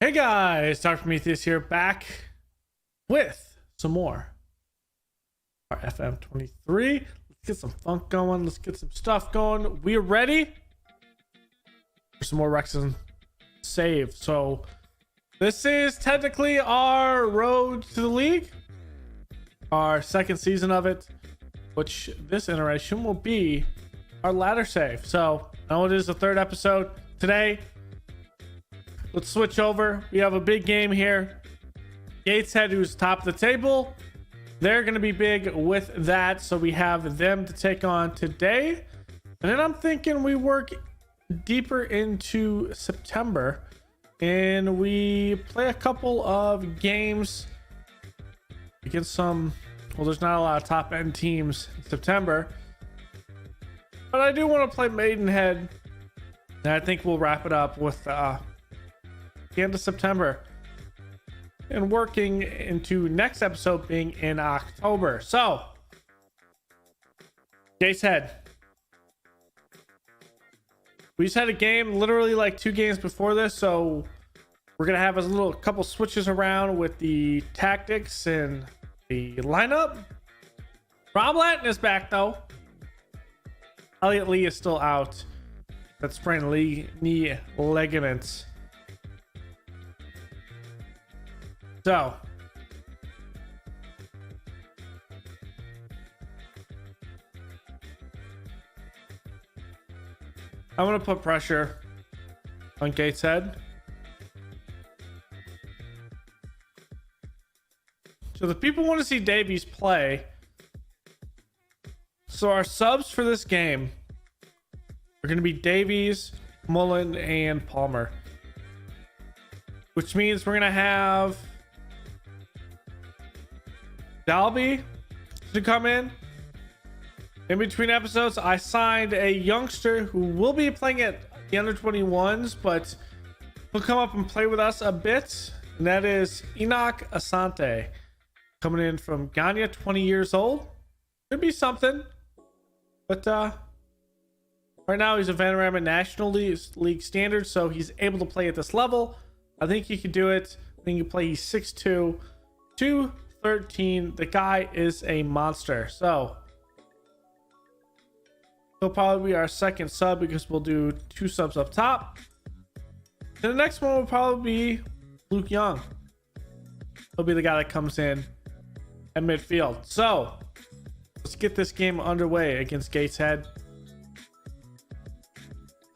Hey guys, Dr. Prometheus here, back with some more our FM23. Let's get some funk going. Let's get some stuff going. We are ready for some more Wrexham save. So this is technically our road to the league, our second season of it, which this iteration will be our ladder save. So I know it is the third episode today. Let's switch over. We have a big game here. Gateshead, who's top of the table, they're going to be big with that. So we have them to take on today. And then I'm thinking we work deeper into September and we play a couple of games against some, well, there's not a lot of top end teams in September, but I do want to play Maidenhead. And I think we'll wrap it up with the end of September and working into next episode being in October. So Gateshead, we just had a game literally like 2 games before this, so we're gonna have a couple switches around with the tactics and the lineup. Rob Latin is back though. Elliot Lee is still out. That sprained knee ligaments. So I'm going to put pressure on Gateshead. So the people want to see Davies play. So our subs for this game are going to be Davies, Mullen, and Palmer, which means we're going to have Dalby to come in between episodes. I signed a youngster who will be playing at the under 21s, but he'll come up and play with us a bit, and that is Enoch Asante, coming in from Ghana, 20 years old. Could be something, but right now he's a Vanarama National League standard, so he's able to play at this level. I think he could do it. I think he can play. He's 6'2", 213. The guy is a monster. So he'll probably be our second sub because we'll do 2 subs up top. And the next one will probably be Luke Young. He'll be the guy that comes in at midfield. So let's get this game underway against Gateshead.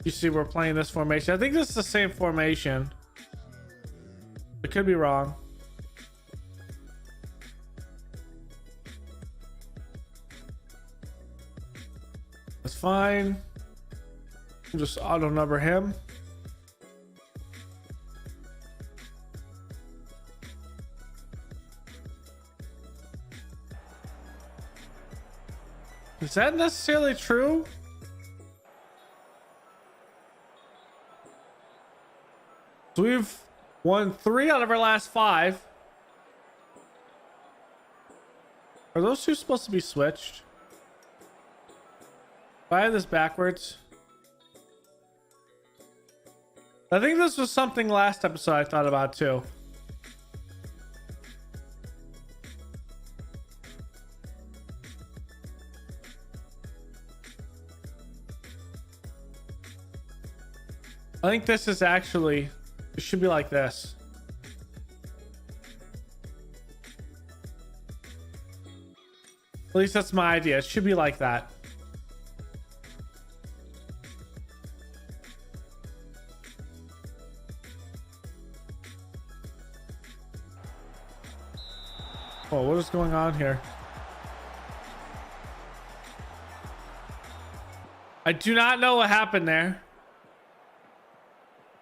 You see we're playing this formation. I think this is the same formation. I could be wrong. That's fine. I'll just auto number him. Is that necessarily true? So we've won 3 out of our last 5. Are those 2 supposed to be switched? If I have this backwards, I think this was something last episode I thought about too. I think this is actually, it should be like this. At least that's my idea. It should be like that. Oh, what is going on here? I do not know what happened there.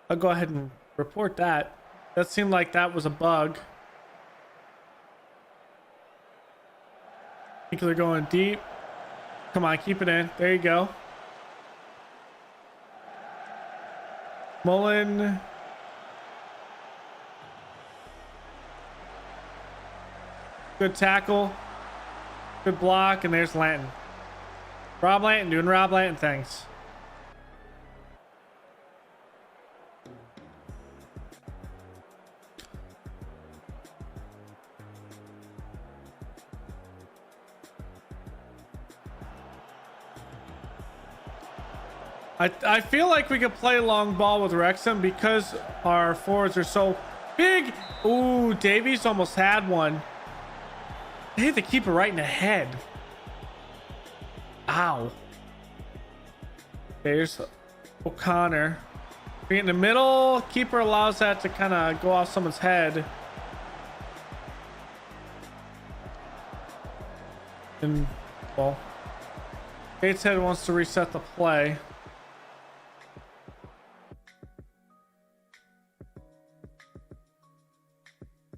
I'll go ahead and report that. That seemed like that was a bug. I think they're going deep. Come on, keep it in. There you go. Mullen. Good tackle. Good block. And there's Lanton. Rob Lanton doing Rob Lanton things. I feel like we could play long ball with Wrexham because our forwards are so big. Ooh, Davies almost had one. They hit the keeper right in the head. Ow. There's O'Connor. Be in the middle. Keeper allows that to kind of go off someone's head. And, well, Gateshead wants to reset the play.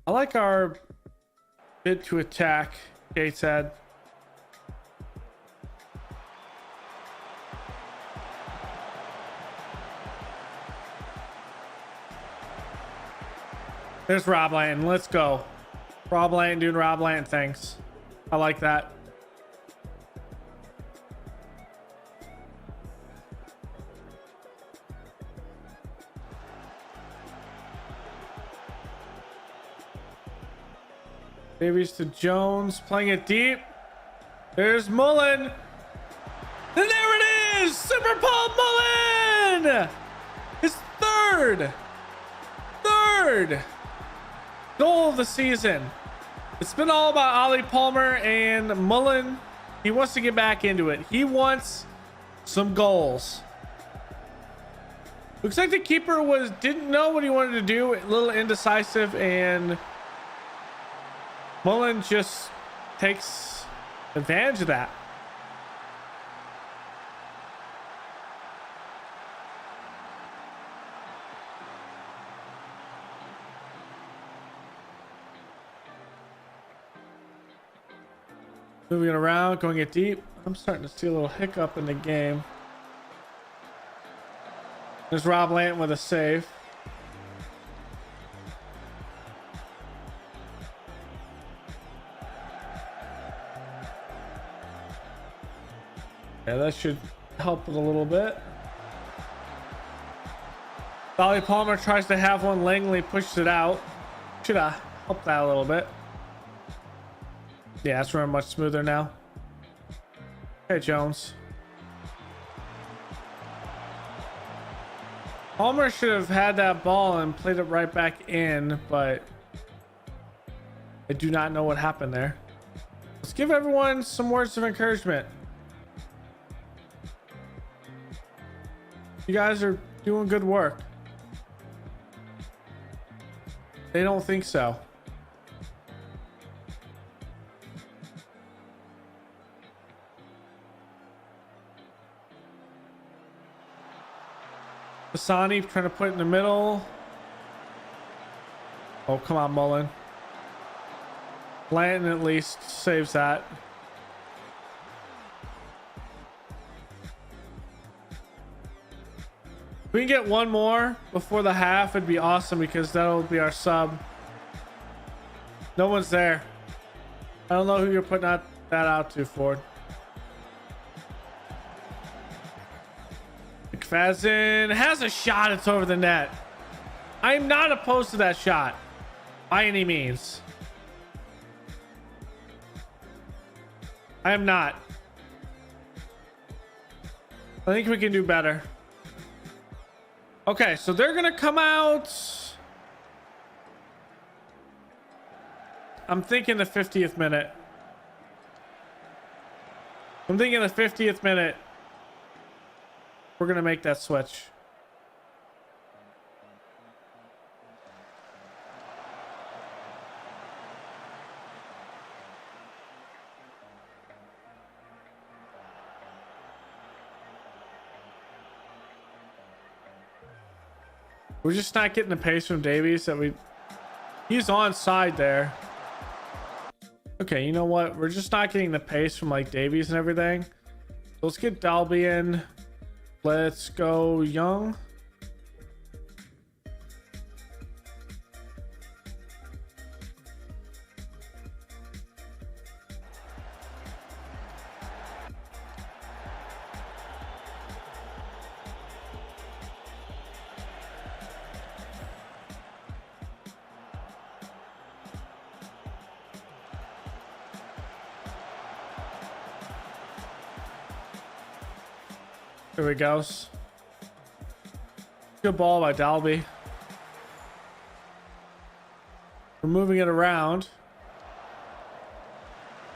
I like our bid to attack, Gateshead. There's Rob Lanton. Let's go. Rob Lanton doing Rob Lanton things. I like that. Davies to Jones, playing it deep. There's Mullen. And there it is! Super Paul Mullen! His third goal of the season. It's been all about Ollie Palmer and Mullen. He wants to get back into it. He wants some goals. Looks like the keeper didn't know what he wanted to do. A little indecisive, and Mullen just takes advantage of that. Moving it around, going it deep. I'm starting to see a little hiccup in the game. There's Rob Lanton with a save. Yeah, that should help it a little bit. Ollie Palmer tries to have one. Langley pushes it out. Should have helped that a little bit. Yeah, it's running much smoother now. Okay, Jones. Palmer should have had that ball and played it right back in, but I do not know what happened there. Let's give everyone some words of encouragement. You guys are doing good work. They don't think so. Asani trying to put it in the middle. Oh, come on, Mullen. Lanton at least saves that. If we can get one more before the half, it'd be awesome because that'll be our sub. No one's there. I don't know who you're putting that out to, Ford. McFadden has a shot. It's over the net. I'm not opposed to that shot by any means. I am not. I think we can do better. Okay, so they're gonna come out. I'm thinking the 50th minute. I'm thinking the 50th minute. We're gonna make that switch. We're just not getting the pace from Davies he's onside there. Okay, you know what? We're just not getting the pace from like Davies and everything. So let's get Dalby in. Let's go Young. Here we go. Good ball by Dalby. We're moving it around.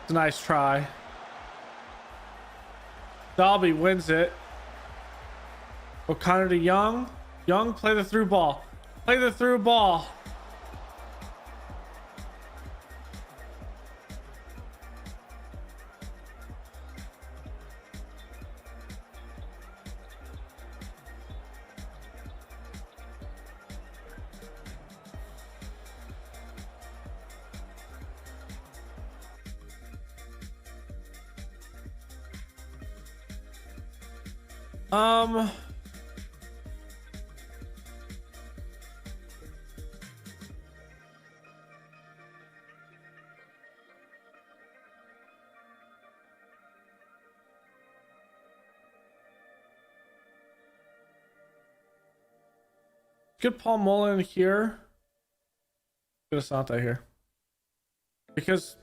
It's a nice try. Dalby wins it. O'Connor to Young. Young, play the through ball. Play the through ball. Get Paul Mullen here. Get Asante here. Because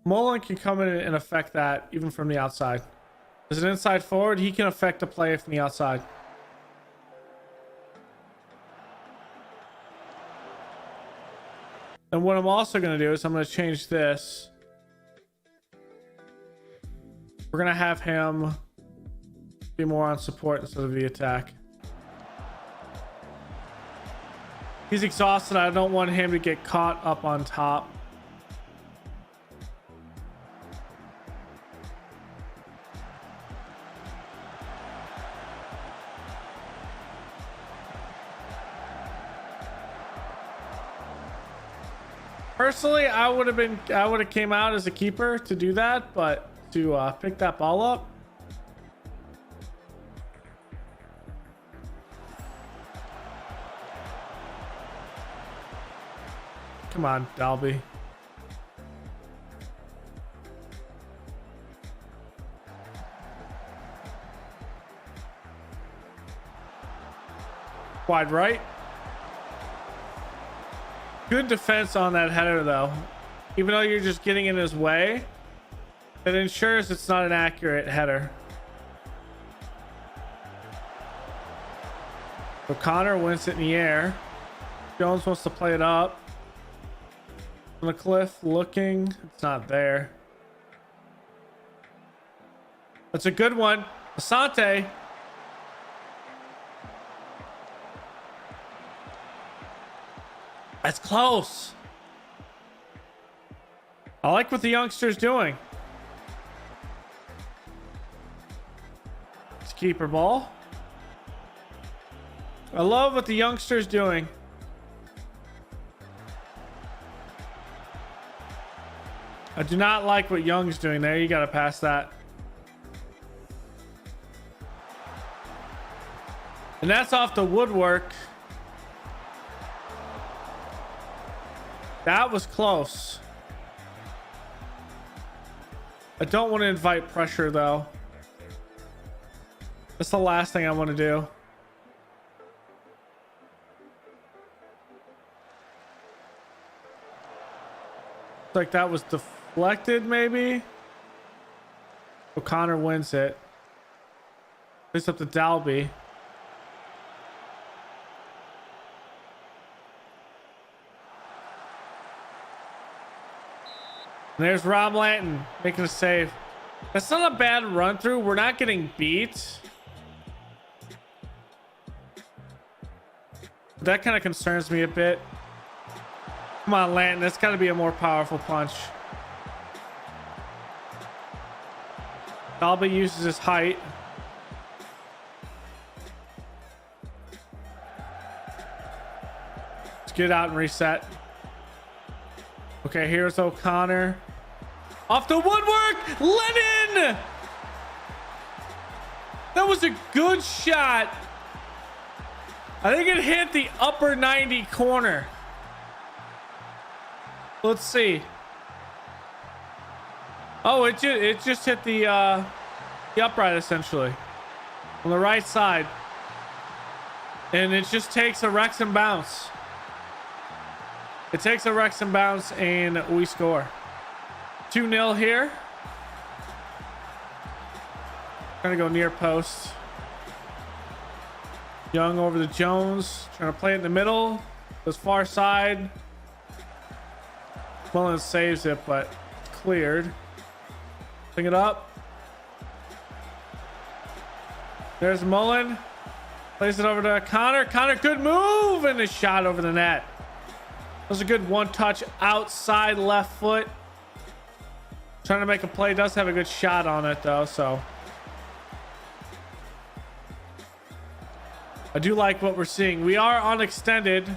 Mullen can come in and affect that even from the outside. As an inside forward, he can affect the play from the outside. And what I'm also going to do is I'm going to change this. We're going to have him be more on support instead of the attack. He's exhausted. I don't want him to get caught up on top. Personally, I would have came out as a keeper to do that, but to pick that ball up. Come on, Dalby. Wide right. Good defense on that header, though. Even though you're just getting in his way, it ensures it's not an accurate header. O'Connor wins it in the air. Jones wants to play it up. On the cliff, looking. It's not there. That's a good one. Asante. That's close. I like what the youngster's doing. It's keeper ball. I love what the youngster's doing. I do not like what Young's doing there. You got to pass that. And that's off the woodwork. That was close. I don't want to invite pressure, though. That's the last thing I want to do. Looks like that was deflected, maybe. O'Connor wins it. Plays up to Dalby. And there's Rob Lanton making a save. That's not a bad run through. We're not getting beat. That kind of concerns me a bit. Come on, Lanton. That's got to be a more powerful punch. Dalby uses his height. Let's get out and reset. Okay, here's O'Connor. Off the woodwork! Lennon! That was a good shot. I think it hit the upper 90 corner. Let's see. Oh, it just hit the upright, essentially. On the right side. And it just takes a Wrexham bounce. It takes a Wrexham bounce and we score. 2-0 here. Trying to go near post. Young over to Jones, trying to play it in the middle. Goes far side. Mullins saves it, but cleared. Bring it up. There's Mullen. Plays it over to Connor. Connor, good move, and a shot over the net. That was a good one touch outside left foot. Trying to make a play. Does have a good shot on it though, so I do like what we're seeing. We are on extended.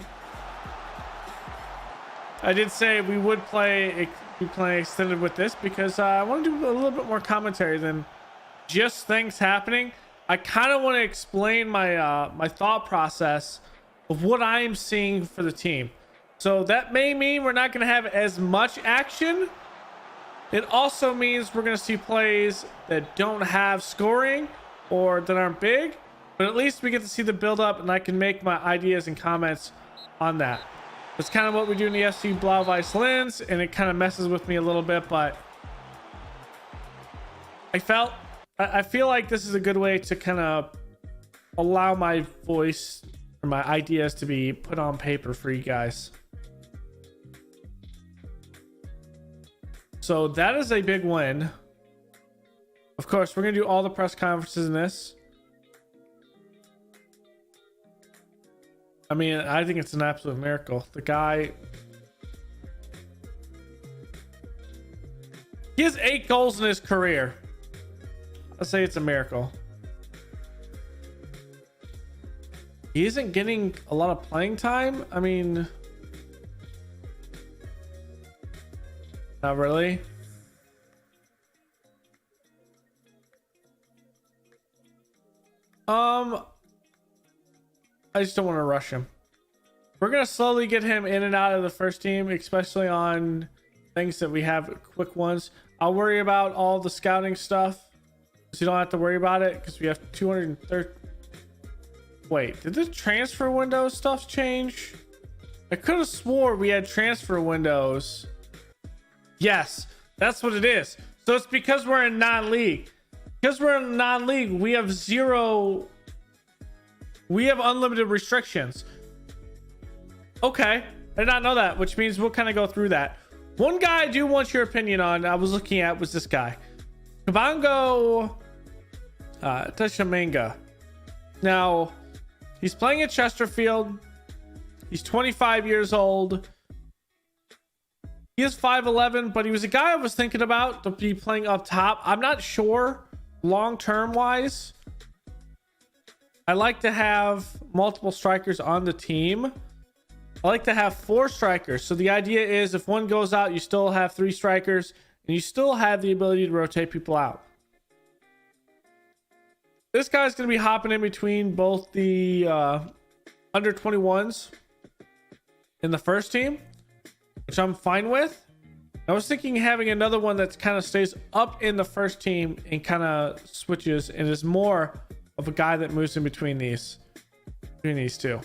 I did say we would be playing extended with this because I want to do a little bit more commentary than just things happening. I kind of want to explain my my thought process of what I am seeing for the team. So that may mean we're not going to have as much action. It also means we're going to see plays that don't have scoring or that aren't big, but at least we get to see the build up and I can make my ideas and comments on that. It's kind of what we do in the FC Blau-Weiß Linz, and it kind of messes with me a little bit, but I feel like this is a good way to kind of allow my voice or my ideas to be put on paper for you guys. So that is a big win. Of course, we're going to do all the press conferences in this. I mean, I think it's an absolute miracle. The guy, he has 8 goals in his career. Let's say it's a miracle. He isn't getting a lot of playing time. I mean, not really. I just don't want to rush him. We're going to slowly get him in and out of the first team, especially on things that we have quick ones. I'll worry about all the scouting stuff, so you don't have to worry about it because we have 230. Wait, did the transfer window stuff change? I could have swore we had transfer windows. Yes, that's what it is. So it's because we're in non-league. Because we're in non-league, we have unlimited restrictions. Okay, I did not know that, which means we'll kind of go through that. One guy I do want your opinion on, I was looking at, was this guy. Kabango Teshamanga. Now, he's playing at Chesterfield. He's 25 years old. He is 5'11", but he was a guy I was thinking about to be playing up top. I'm not sure long-term wise. I like to have multiple strikers on the team. I like to have 4 strikers. So the idea is if one goes out, you still have 3 strikers and you still have the ability to rotate people out. This guy's going to be hopping in between both the under 21s in the first team, which I'm fine with. I was thinking having another one that kind of stays up in the first team and kind of switches and is more of a guy that moves in between these two.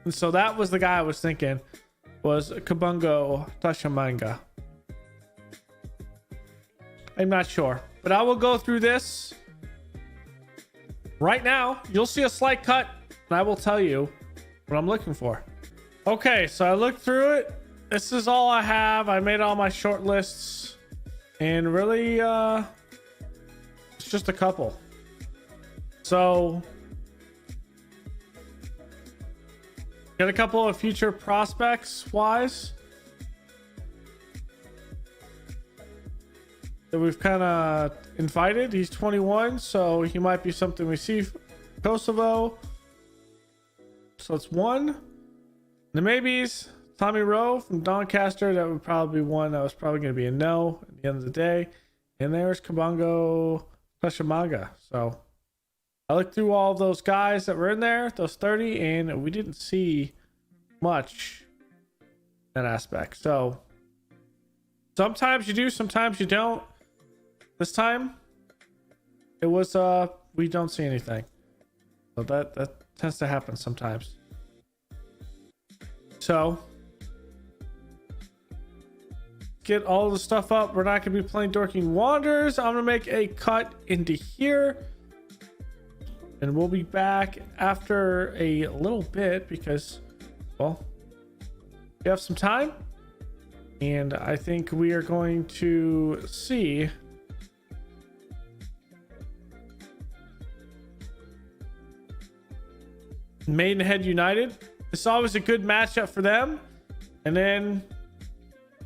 And so that was the guy I was thinking, was Kabungo Tashamanga. I'm not sure, but I will go through this right now. You'll see a slight cut and I will tell you what I'm looking for. Okay, so I looked through it. This is all I have. I made all my short lists and really it's just a couple. So got a couple of future prospects wise that we've kind of invited. He's 21, so he might be something we see. Kosovo, so it's 1. The maybes, Tommy Rowe from Doncaster, that would probably be one that was probably going to be a no at the end of the day. And there's Kabongo Peshamaga. So I looked through all of those guys that were in there, those 30, and we didn't see much in that aspect. So sometimes you do, sometimes you don't. This time it was we don't see anything. So that tends to happen sometimes. So get all the stuff up. We're not going to be playing Dorking Wanderers. I'm going to make a cut into here. And we'll be back after a little bit because, well, we have some time. And I think we are going to see Maidenhead United. It's always a good matchup for them. And then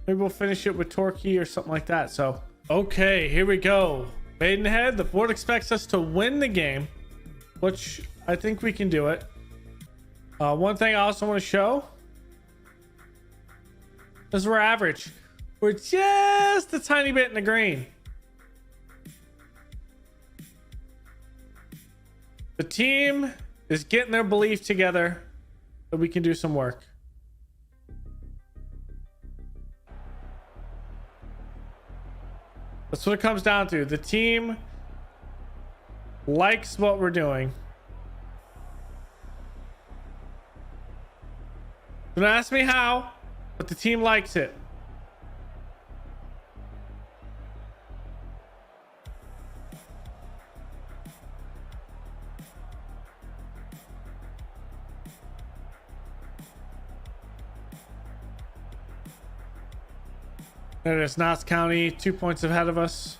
maybe we'll finish it with Torquay or something like that. So, okay, here we go. Maidenhead, the board expects us to win the game, which I think we can do it. One thing I also want to show is we're average. We're just a tiny bit in the green. The team is getting their belief together that we can do some work. That's what it comes down to. The team likes what we're doing. Don't ask me how, but the team likes it. There it is, Notts County, 2 points ahead of us.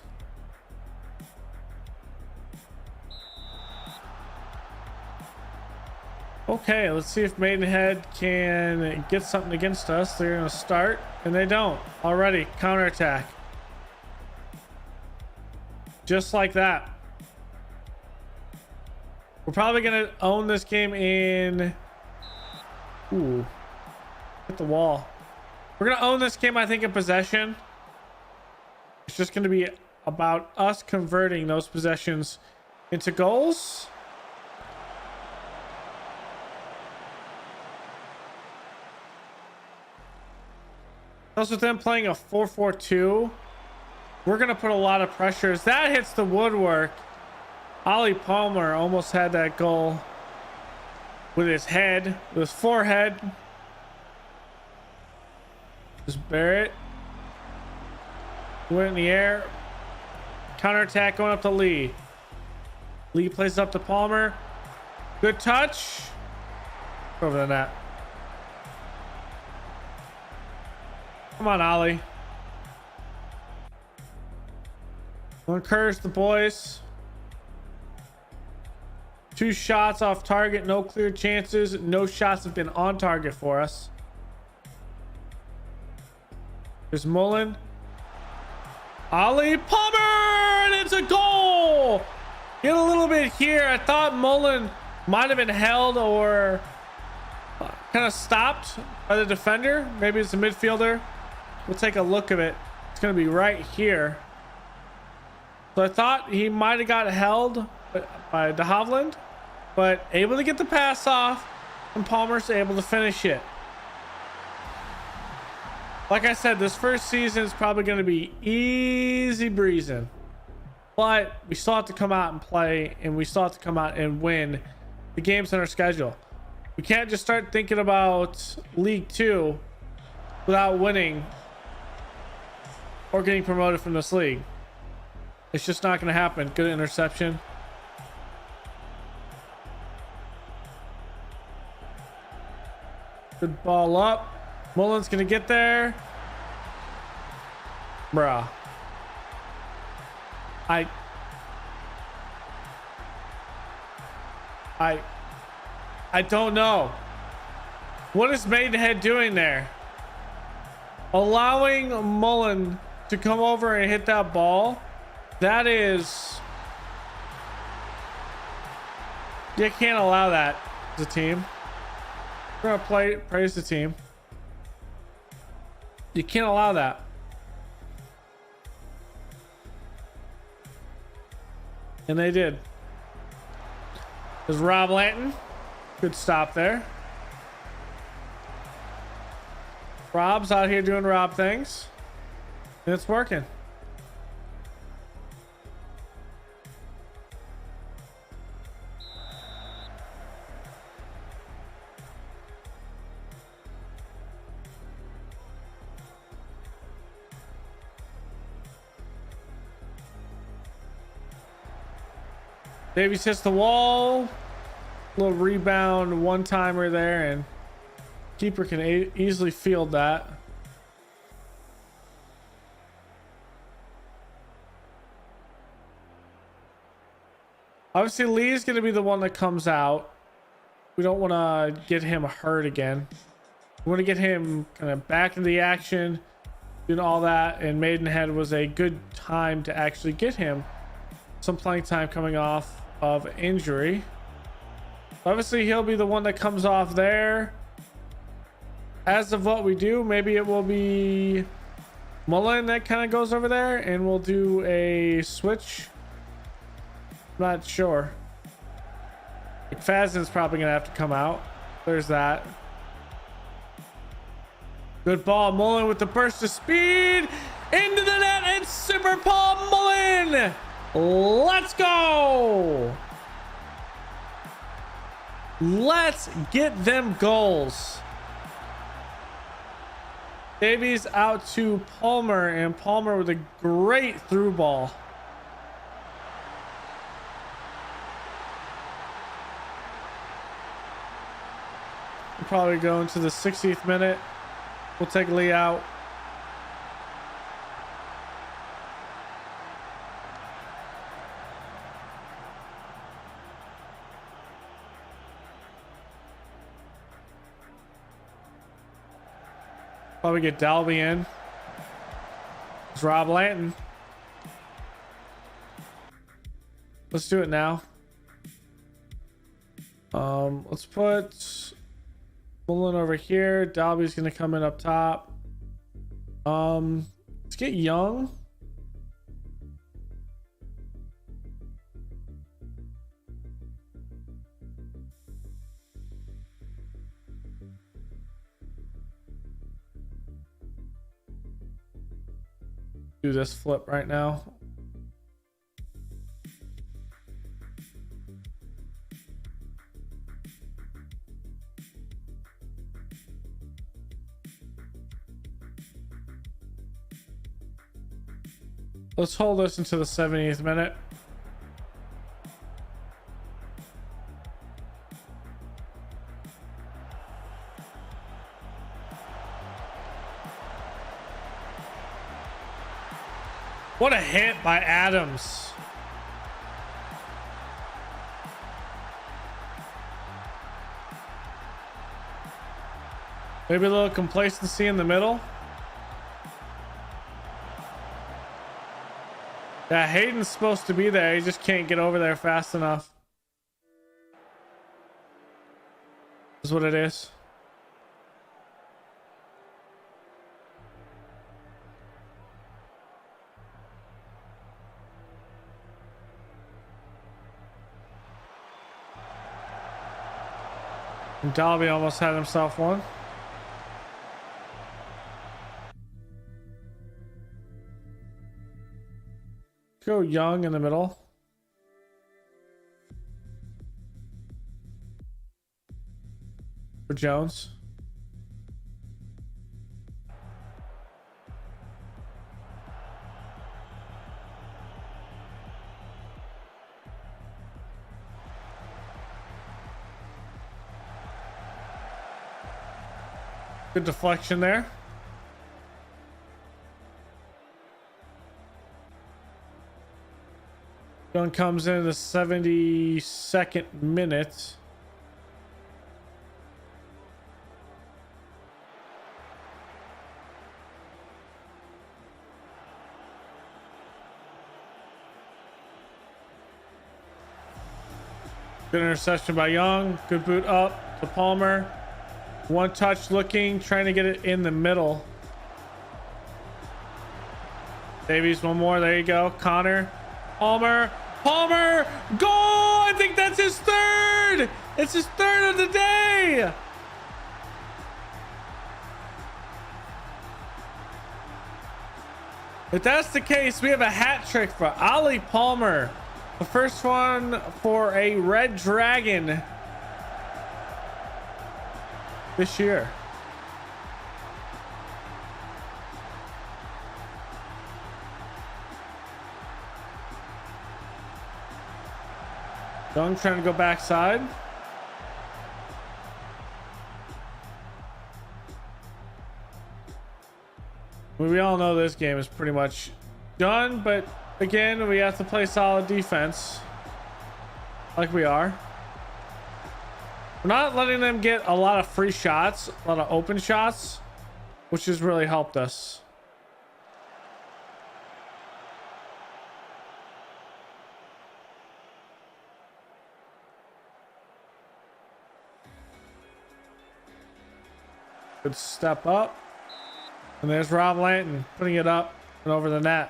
Okay, let's see if Maidenhead can get something against us. They're going to start, and they don't. Already, counterattack. Just like that. We're probably going to own this game in... Ooh. Hit the wall. We're going to own this game, I think, in possession. It's just going to be about us converting those possessions into goals. Also, with them playing a 4-4-2, we're going to put a lot of pressure. As that hits the woodwork, Ollie Palmer almost had that goal with his head, with his forehead. Just Barrett went in the air. Counterattack going up to Lee. Lee plays up to Palmer. Good touch. Over the net. Come on, Ollie. We'll encourage the boys. 2 shots off target, no clear chances. No shots have been on target for us. There's Mullen. Ollie Palmer, and it's a goal. Get a little bit here. I thought Mullen might have been held or kind of stopped by the defender. Maybe it's a midfielder. We'll take a look at it. It's going to be right here. So I thought he might have got held by de Havilland, but able to get the pass off, and Palmer's able to finish it. Like I said, this first season is probably going to be easy breezing, but we still have to come out and play, and we still have to come out and win the games on our schedule. We can't just start thinking about League 2 without winning or getting promoted from this league. It's just not going to happen. Good interception. Good ball up. Mullen's going to get there. Bruh. I don't know. What is Maidenhead doing there? Allowing Mullen to come over and hit that ball. That is... You can't allow that as a team. We're going to praise the team. You can't allow that. And they did. There's Rob Lanton. Good stop there. Rob's out here doing Rob things. And it's working. Davies hits the wall. Little rebound, one-timer there, and keeper can easily field that. Obviously, Lee's going to be the one that comes out. We don't want to get him hurt again. We want to get him kind of back into the action, doing all that, and Maidenhead was a good time to actually get him some playing time coming off of injury. Obviously, he'll be the one that comes off there. As of what we do, maybe it will be Mullen that kind of goes over there, and we'll do a switch. Not sure. McFadden's probably gonna have to come out. There's that. Good ball. Mullen with the burst of speed into the net, and Super Paul Mullen. Let's go. Let's get them goals. Davies out to Palmer, and Palmer with a great through ball. We'll probably go into the 60th minute. We'll take Lee out. Probably get Dalby in. It's Rob Lanton. Let's do it now. Let's put Mullen over here. Dalby's gonna come in up top. Let's get Young. Do this flip right now. Let's hold this until the 70th minute. What a hit by Adams. Maybe a little complacency in the middle. Yeah, Hayden's supposed to be there. He just can't get over there fast enough. Is what it is. And Dalby almost had himself one. Go Young in the middle. For Jones. Good deflection there. Young comes in the 72nd minute. Good interception by Young. Good boot up to Palmer. One touch looking, trying to get it in the middle. Davies, one more. There you go. Connor. Palmer. Palmer. Goal! I think that's his third. It's his third of the day. If that's the case, we have a hat trick for Ollie Palmer. The first one for a Red Dragon this year. Young trying to go backside. We all know this game is pretty much done, but again, we have to play solid defense like we are. We're not letting them get a lot of free shots, a lot of open shots, which has really helped us. Good step up. And there's Rob Lanton putting it up and over the net.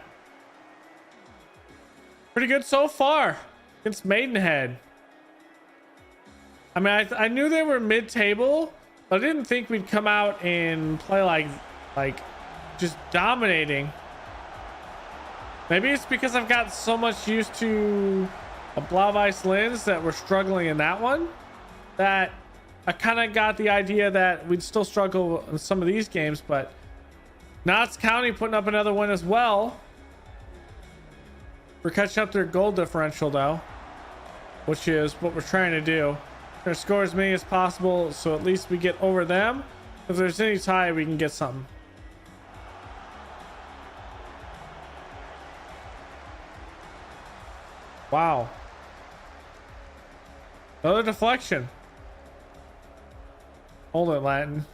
Pretty good so far against Maidenhead. I mean, I knew they were mid-table, but I didn't think we'd come out and play like just dominating. Maybe it's because I've got so much used to a Blau-Weiß Linz that we're struggling in that one, that I kind of got the idea that we'd still struggle in some of these games. But Notts County putting up another win as well. We're catching up their goal differential though, which is what we're trying to do. We're gonna score as many as possible, so at least we get over them. If there's any tie, we can get something. Wow. Another deflection. Hold it, Latin.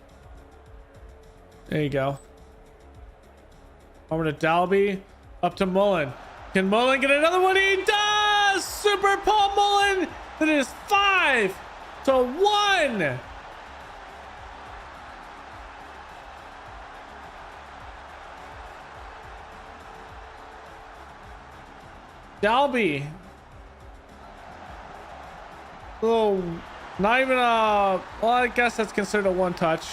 There you go. Over to Dalby. Up to Mullen. Can Mullen get another one? He does! Super Paul Mullen! That is 5-1. Dalby. Oh, not even a... Well, I guess that's considered a one touch.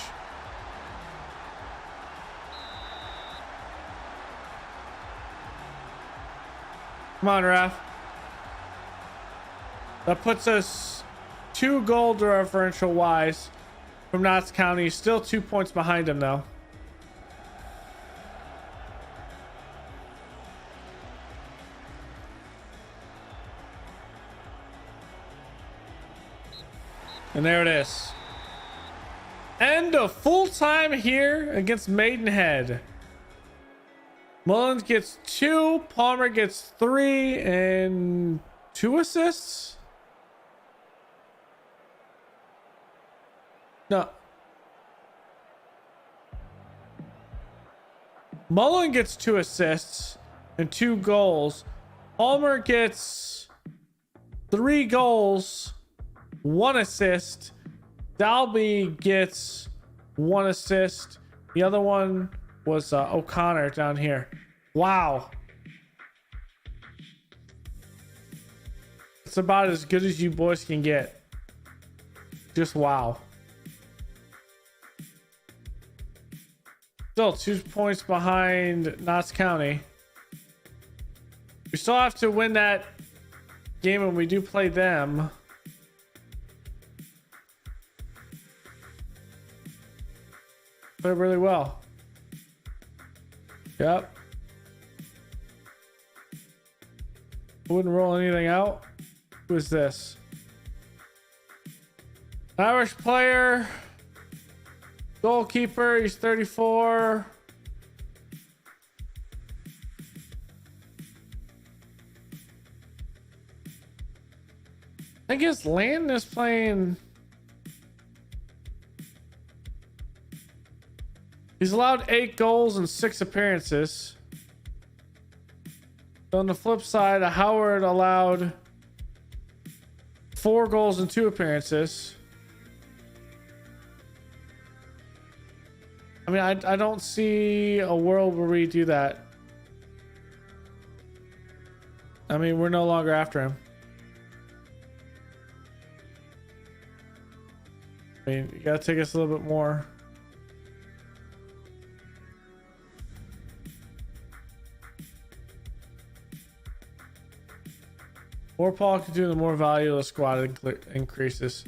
Come on, ref. That puts us 2 goal differential wise from Notts County. Still 2 points behind him, though. And there it is. End of full time here against Maidenhead. Mullins gets 2, Palmer gets 3, and 2 assists. No. Mullen gets 2 assists and 2 goals. Palmer gets 3 goals, 1 assist. Dalby gets 1 assist. The other one was O'Connor down here. Wow. It's about as good as you boys can get. Just wow. Still 2 points behind Notts County. We still have to win that game when we do play them. Play really well. Yep. Wouldn't roll anything out. Who is this? Irish player. Goalkeeper. He's 34. I guess Landon is playing. He's allowed 8 goals and 6 appearances. On the flip side, Howard allowed 4 goals and 2 appearances. I mean, I don't see a world where we do that. I mean, we're no longer after him. I mean, you gotta take us a little bit more. More Paul can do, the more value of the squad increases.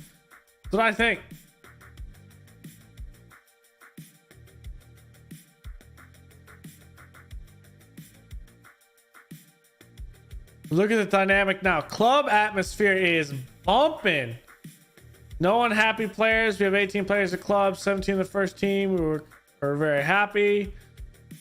That's what I think. Look at the dynamic now. Club atmosphere is bumping. No unhappy players. We have 18 players at club, 17 in the first team. We're very happy.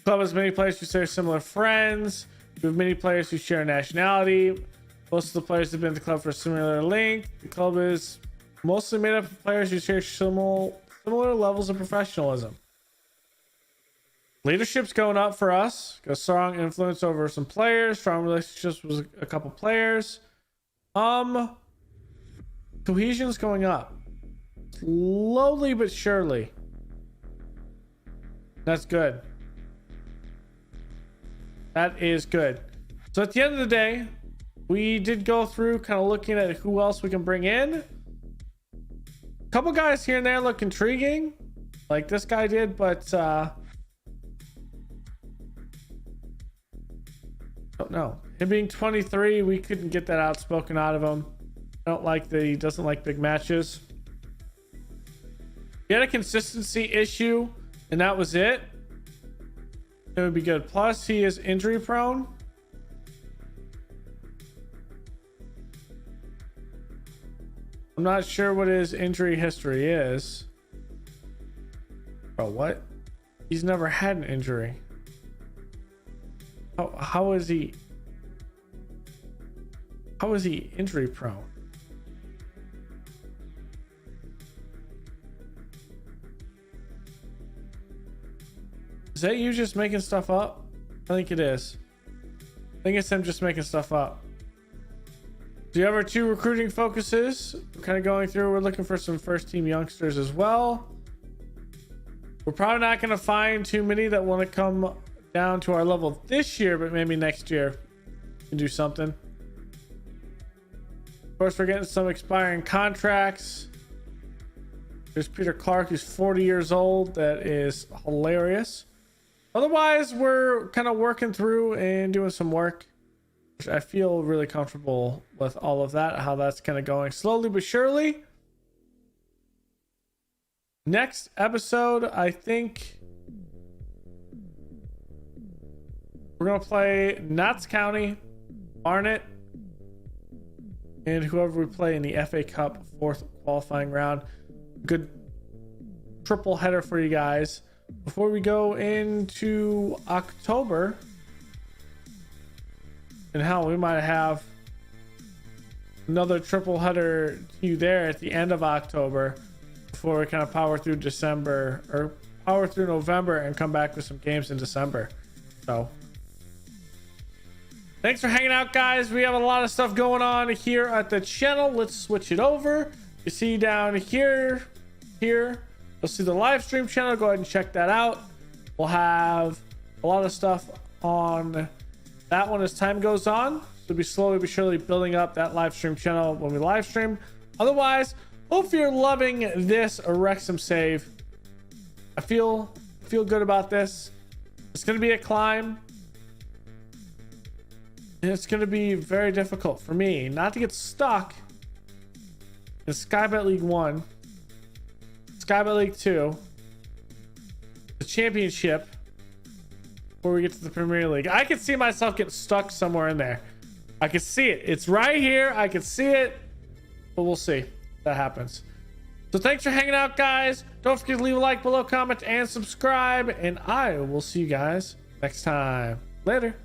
Club has many players who share similar friends. We have many players who share nationality. Most of the players have been to the club for a similar length. The club is mostly made up of players who share similar levels of professionalism. Leadership's going up for us. Got strong influence over some players. Strong relationships with a couple players. Cohesion's going up. Slowly but surely. That's good. That is good. So at the end of the day, we did go through kind of looking at who else we can bring in. A couple guys here and there look intriguing, like this guy did, but don't know. Him being 23, we couldn't get that outspoken out of him. I don't like that he doesn't like big matches. He had a consistency issue, and that was it. It would be good. Plus, he is injury prone. I'm not sure what his injury history is. Bro, what? He's never had an injury. How is he injury prone? Is that you just making stuff up? I think it is. I think it's him just making stuff up. Do you have our 2 recruiting focuses? We're kind of going through. We're looking for some first team youngsters as well. We're probably not going to find too many that want to come down to our level this year, but maybe next year we can do something. Of course, we're getting some expiring contracts. There's Peter Clark, who's 40 years old. That is hilarious. Otherwise, we're kind of working through and doing some work, which I feel really comfortable with all of that, how that's kind of going slowly but surely. Next episode, I think we're going to play Notts County, Barnet, and whoever we play in the FA Cup 4th qualifying round. Good triple header for you guys. Before we go into October, and hell, we might have another triple header to you there at the end of October before we kind of power through December, or power through November and come back with some games in December. So thanks for hanging out, guys. We have a lot of stuff going on here at the channel. Let's switch it over. You see down here, you'll see the live stream channel. Go ahead and check that out. We'll have a lot of stuff on that one as time goes on. So we'll be slowly but surely building up that live stream channel when we live stream. Otherwise, hope you're loving this Wrexham save. I feel good about this. It's going to be a climb. And it's going to be very difficult for me not to get stuck in Skybet League 1, Skybet League 2, the Championship, before we get to the Premier League. I can see myself getting stuck somewhere in there. I can see it. It's right here. I can see it. But we'll see if that happens. So thanks for hanging out, guys. Don't forget to leave a like below, comment, and subscribe. And I will see you guys next time. Later.